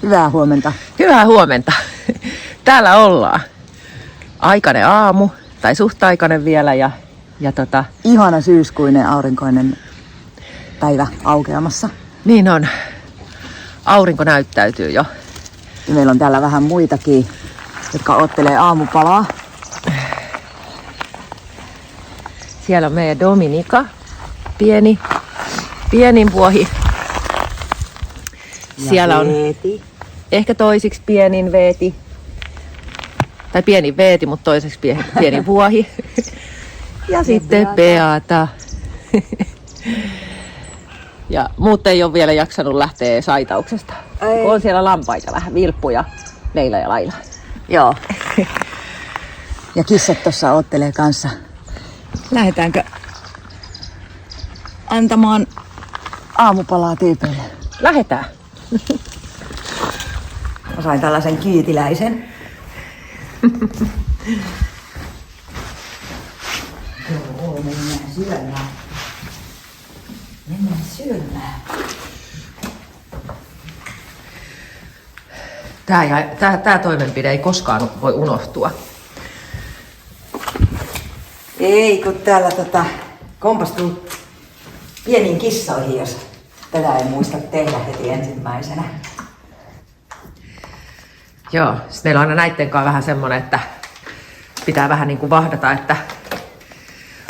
Hyvää huomenta. Hyvää huomenta. Täällä ollaan. Aikainen aamu, tai suht aikainen vielä. Ihana syyskuinen aurinkoinen päivä aukeamassa. Niin on. Aurinko näyttäytyy jo. Ja meillä on täällä vähän muitakin, jotka odottelee aamupalaa. Siellä on meidän Dominika. Pienin vuohi. Siellä on ehkä toisiksi pienin Veeti. Tai pienin Veeti, mutta toiseksi pienin vuohi. Ja sitten Beata. Ja muut ei ole vielä jaksanut lähteä saitauksesta. On siellä lampaita vähän, Vilppu ja Leila ja Laila. Joo. Ja kissat tossa odottelee kanssa. Lähdetäänkö antamaan aamupalaa tyypeille? Lähetään. Mä sain tällaisen kiitiläisen. Joo, mennään syömään. Tää toimenpide ei koskaan voi unohtua. Ei, kun täällä kompastuu pieniin kissoihin, jos tätä ei muista tehdä heti ensimmäisenä. Joo, siis meillä on aina näitten kanssa vähän semmonen, että pitää vähän niin kuin vahdata, että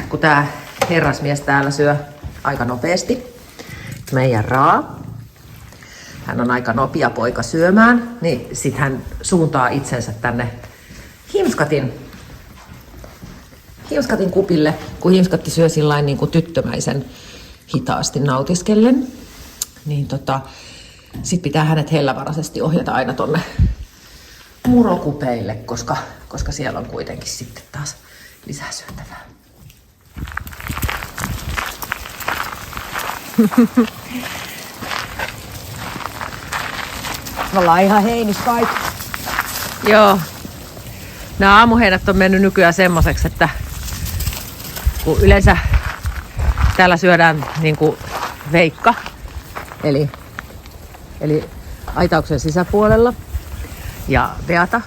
kun tää herrasmies täällä syö aika nopeasti, meidän Raa, hän on aika nopea poika syömään, niin sit hän suuntaa itsensä tänne Himskatin kupille, kun Himskatti syö sillain niin kuin tyttömäisen hitaasti nautiskellen, niin sit pitää hänet hellävaraisesti ohjata aina tonne murokupeille, koska siellä on kuitenkin sitten taas lisää syötävää. Me ollaan ihan heinis kaikki. Joo. Nämä aamuheinät on mennyt nykyään semmoiseksi, että kun yleensä täällä syödään niin kuin veikka, eli aitauksen sisäpuolella, ja Beata,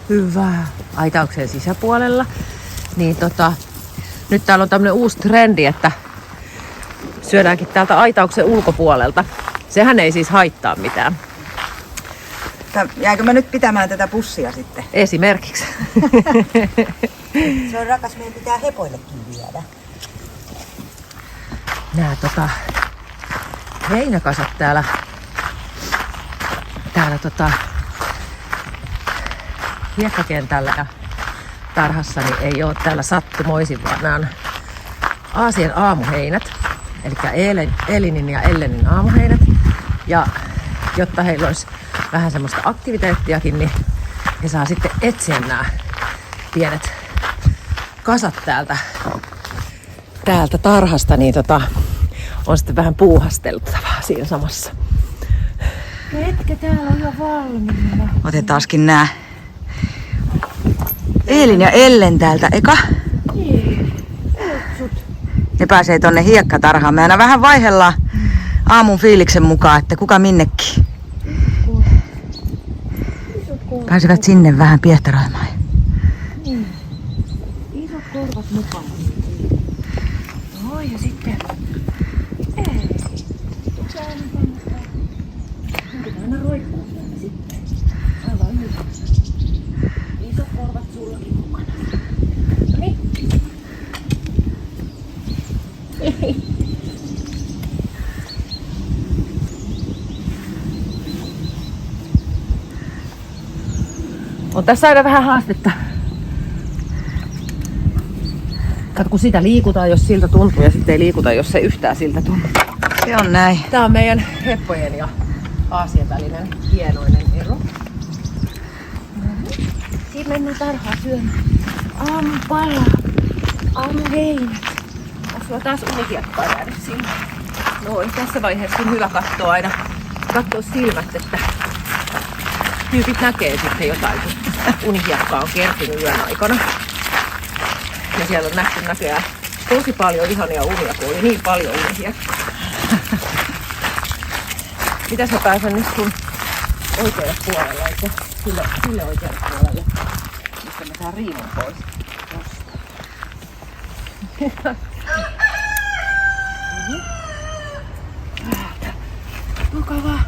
hyvä, aitauksen sisäpuolella, niin nyt täällä on tämmönen uusi trendi, että syödäänkin täältä aitauksen ulkopuolelta. Sehän ei siis haittaa mitään. Jääkö mä nyt pitämään tätä pussia sitten? Esimerkiksi. Se on rakas, meidän pitää hepoillekin viedä. Nää heinäkasat täällä hiekkakentällä ja tarhassa niin ei ole täällä sattumoisin, vaan nämä on Aasien aamuheinät, eli Elinin ja Ellenin aamuheinät. Ja jotta heillä olisi vähän semmoista aktiviteettiakin, niin he saa sitten etsiä nämä pienet kasat täältä tarhasta, niin on sitten vähän puuhasteltavaa siinä samassa. Hetke, täällä on jo valmiina. Otetaankin nää Eelin ja Ellen täältä, eka? Niin. Ne pääsee tonne hiekkatarhaan. Me aina vähän vaihdellaan aamun fiiliksen mukaan, että kuka minnekin. Pääsevät sinne vähän piehtaroimaan. Niin. Isot korvat mukaan. Joo, ja sitten... Ei. Tuossa aina kannattaa. Pitää aina roikkua tänne sitten. Aivan hyvä. Isot korvat sullakin mukana. No niin. On tässä aina vähän haastetta. Kato, kun sitä liikutaan, jos siltä tuntuu, ja sitten ei liikuta, jos ei yhtään siltä tuntuu. Se on näin. Tää on meidän heppojen ja Aasien välinen hienoinen ero. Siinä mennään tarhaan syömään. Aamupala. Aamuheinät. Onko sulla taas unihiekkaa jäänyt sinne? Noin, tässä vaiheessa on hyvä katsoa silmät, että tyypit näkee sitten jotain, kun unihiekkaa on kertynyt yön aikana. Ja siellä on nähty näköjään tosi paljon ihania unia, kun oli niin paljon unihiekkaa. Mitäs mä pääsen nyt sun oikealle puolelle, eikä sille oikealle puolelle, mistä mä saan riimun pois. Mukavaa.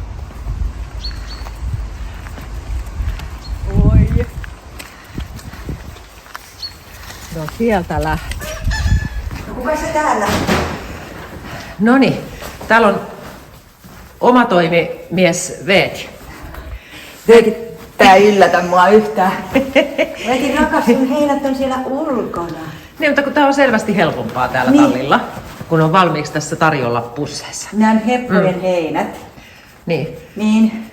Oi. No sieltä lähti. Kuka se täällä? Noniin, täällä on oma toimimies Veeti. Veeti, tää ei yllätä mua yhtään. Veeti rakas, sun heinät on siellä ulkona. Niin, mutta kun tää on selvästi helpompaa täällä tallilla, kun on valmiiksi tässä tarjolla pusseissa. Nämä on heppojen heinät. Niin. Niin.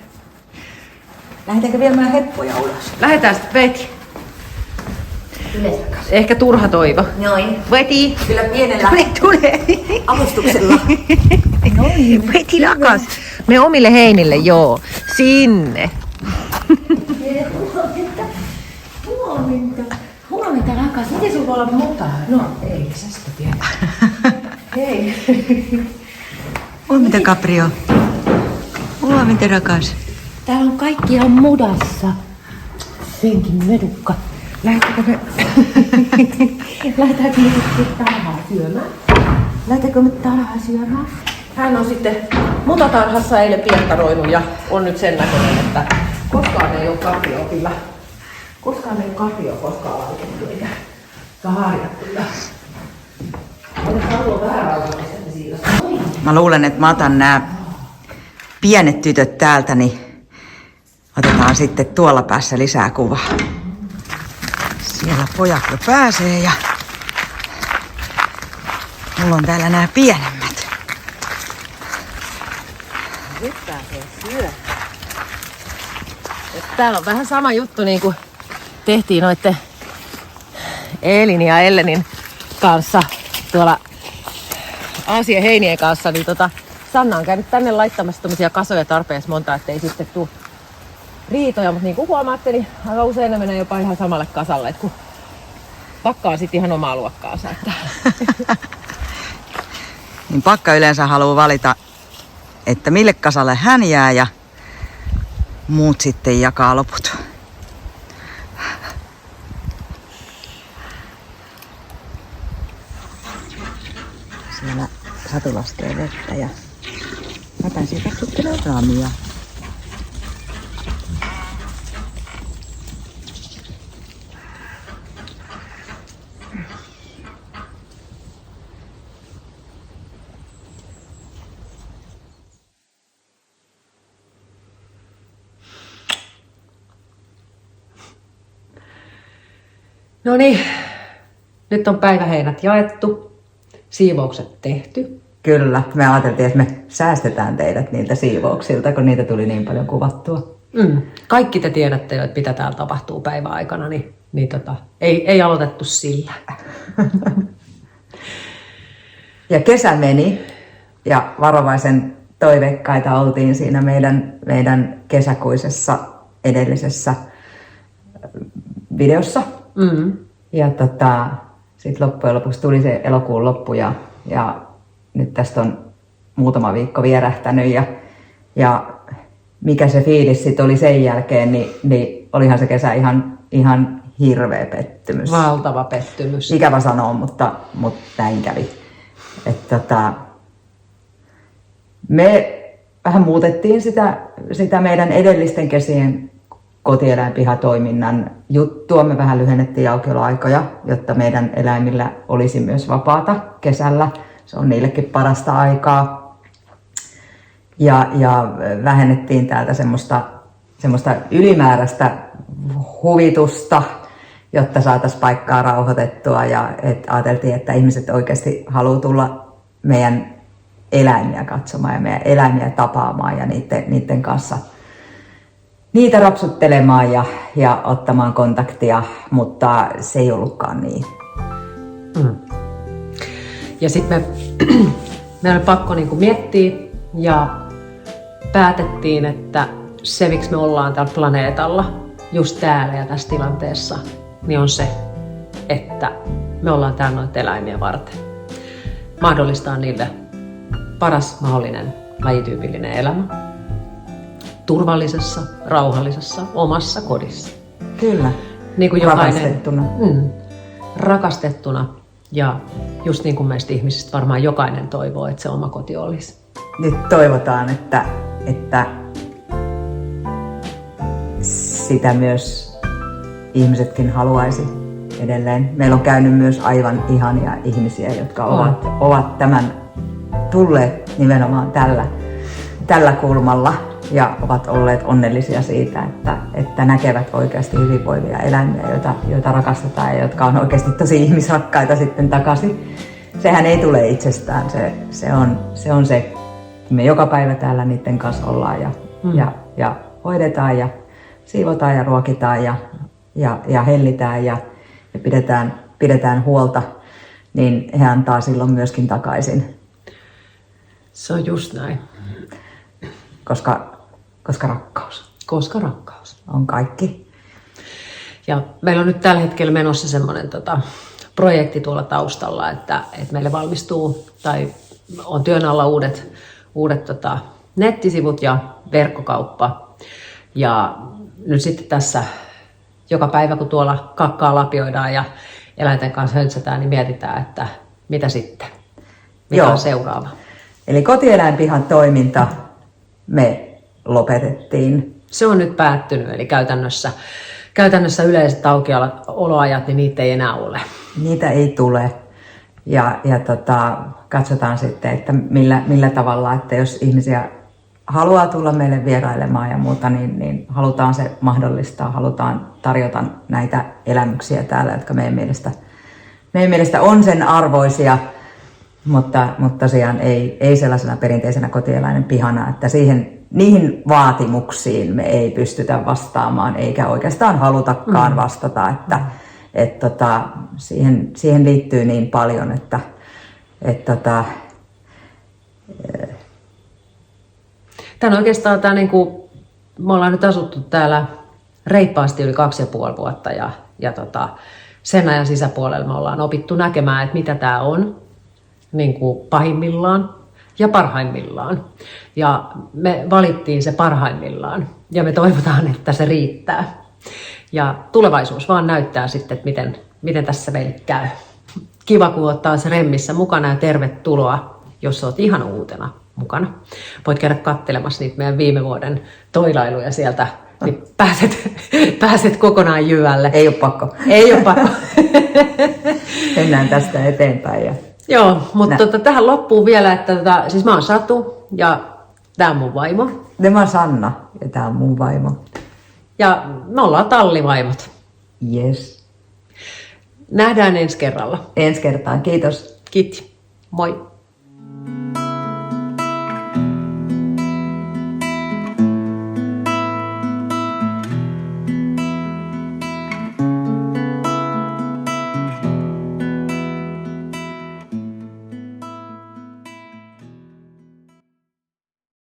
Lähdetäänkö viemään heppoja ulos? Lähetään sitten Veeti. Tule rakas. Ehkä turha toivo. Noin. Veeti! Kyllä pienellä Tule! avustuksella. Noin. Veeti rakas! Me omille heinille, joo. Sinne. Huomenta rakas, miten sulla voi olla mutaa? No, ei sä sitä tiedä. Hei. Huomenta, Caprio. Huomenta, rakas. Täällä on kaikki ihan mudassa. Senkin medukka. Lähetäänkö me... Lähdetäänkö me sitten tarhaa syömään? Lähdetäänkö me tarhaa syömään? Hän on sitten mutatarhassa eilen pientaroinut ja on nyt sen näköinen, että koskaan ei ole Caprio kyllä. Koskaan ei ole Caprio koskaan laitettu eikä harjattu. Haluan vähän rauhallisemmin siitä. Mä luulen, että mä otan nämä pienet tytöt täältä, niin otetaan sitten tuolla päässä lisää kuvaa. Siellä pojat jo pääsee ja mulla on täällä nämä pienemmät. Nyt pääsee syömään. Täällä on vähän sama juttu niin kuin tehtiin noitten Eelin ja Ellenin kanssa tuolla Aasian heinien kanssa, niin Sanna on käynyt tänne laittamassa tommosia kasoja tarpeeksi monta, ettei sitten tule riitoja, mutta niin kuin huomaatte, niin aika usein ne menee jopa ihan samalle kasalle, että kun Pakka on sitten ihan omaa luokkaansa. Että. Niin Pakka yleensä haluaa valita, että mille kasalle hän jää ja muut sitten jakaa loput. Siellä Satu laskee vettä ja mä pääsin katsottelemaan raamia. No niin, nyt on päiväheinät jaettu, siivoukset tehty. Kyllä, me ajateltiin, että me säästetään teidät niiltä siivouksilta, kun niitä tuli niin paljon kuvattua. Kaikki te tiedätte jo, että mitä täällä tapahtuu päiväaikana, niin ei aloitettu sillä. Ja kesä meni ja varovaisen toiveikkaita oltiin siinä meidän kesäkuisessa edellisessä videossa. Ja sitten loppujen lopuksi tuli se elokuun loppu ja nyt tästä on muutama viikko vierähtänyt ja mikä se fiilis sitten oli sen jälkeen, niin olihan se kesä ihan hirveä pettymys. Valtava pettymys. Ikävä sanoa, mutta näin kävi. Me vähän muutettiin sitä meidän edellisten kesien kotieläinpihatoiminnan juttua. Me vähän lyhennettiin aukioloaikoja, jotta meidän eläimillä olisi myös vapaata kesällä. Se on niillekin parasta aikaa. Ja vähennettiin täältä semmoista ylimääräistä huvitusta, jotta saataisiin paikkaa rauhoitettua. Ja ajateltiin, että ihmiset oikeasti haluaa tulla meidän eläimiä katsomaan ja meidän eläimiä tapaamaan ja niiden kanssa niitä rapsuttelemaan ja ottamaan kontaktia, mutta se ei ollutkaan niin. Ja sitten me oli pakko niinku miettiä ja päätettiin, että se miksi me ollaan tällä planeetalla just täällä ja tässä tilanteessa, niin on se, että me ollaan täällä noita eläimiä varten. Mahdollistaa niille paras mahdollinen lajityypillinen elämä. turvallisessa, rauhallisessa, omassa kodissa. Kyllä. Niin kuin Rakastettuna. Rakastettuna. Ja just niin kuin meistä ihmisistä varmaan jokainen toivoo, että se oma koti olisi. Nyt toivotaan, että sitä myös ihmisetkin haluaisi edelleen. Meillä on käynyt myös aivan ihania ihmisiä, jotka ovat tämän tulleet nimenomaan tällä kulmalla ja ovat olleet onnellisia siitä, että näkevät oikeasti hyvinvoivia eläimiä, joita rakastetaan ja jotka on oikeasti tosi ihmisrakkaita sitten takaisin. Sehän ei tule itsestään, se on se, me joka päivä täällä niiden kanssa ollaan ja hoidetaan ja siivotaan ja ruokitaan ja hellitään ja pidetään huolta, niin he antaa silloin myöskin takaisin. Se on just näin. Koska rakkaus. Koska rakkaus On kaikki. Ja meillä on nyt tällä hetkellä menossa semmoinen projekti tuolla taustalla, että meille valmistuu tai on työn alla uudet nettisivut ja verkkokauppa. Ja nyt sitten tässä joka päivä, kun tuolla kakkaa lapioidaan ja eläinten kanssa höntsätään, niin mietitään, että mitä sitten? Mikä on seuraava? Eli kotieläinpihan toiminta me lopetettiin. Se on nyt päättynyt, eli käytännössä yleiset aukioloajat, niin niitä ei enää ole. Niitä ei tule. Ja katsotaan sitten, että millä tavalla, että jos ihmisiä haluaa tulla meille vierailemaan ja muuta, niin halutaan se mahdollistaa, halutaan tarjota näitä elämyksiä täällä, jotka meidän mielestä on sen arvoisia, mutta tosiaan ei sellaisena perinteisenä kotieläinen pihana, että niihin vaatimuksiin me ei pystytä vastaamaan, eikä oikeastaan halutakaan vastata, että siihen liittyy niin paljon, että Tämä oikeastaan me ollaan nyt asuttu täällä reippaasti yli 2,5 vuotta ja sen ajan sisäpuolella me ollaan opittu näkemään, että mitä tämä on niin kuin pahimmillaan ja parhaimmillaan. Ja me valittiin se parhaimmillaan ja me toivotaan, että se riittää. Ja tulevaisuus vaan näyttää sitten, että miten tässä meille käy. Kiva, kun oot taas Remmissä mukana ja tervetuloa, jos oot ihan uutena mukana. Voit käydä katselemassa niitä meidän viime vuoden toilailuja sieltä, niin pääset kokonaan jyvälle. ei ole pakko. Ei ole pakko. Mennään tästä eteenpäin. Joo, mutta tähän loppuu vielä, että siis mä oon Satu ja tää on mun vaimo. Mä oon Sanna ja tää on mun vaimo. Ja me ollaan tallivaimot. Yes. Nähdään ensi kerralla. Ensi kertaan, kiitos. Kiitos. Moi.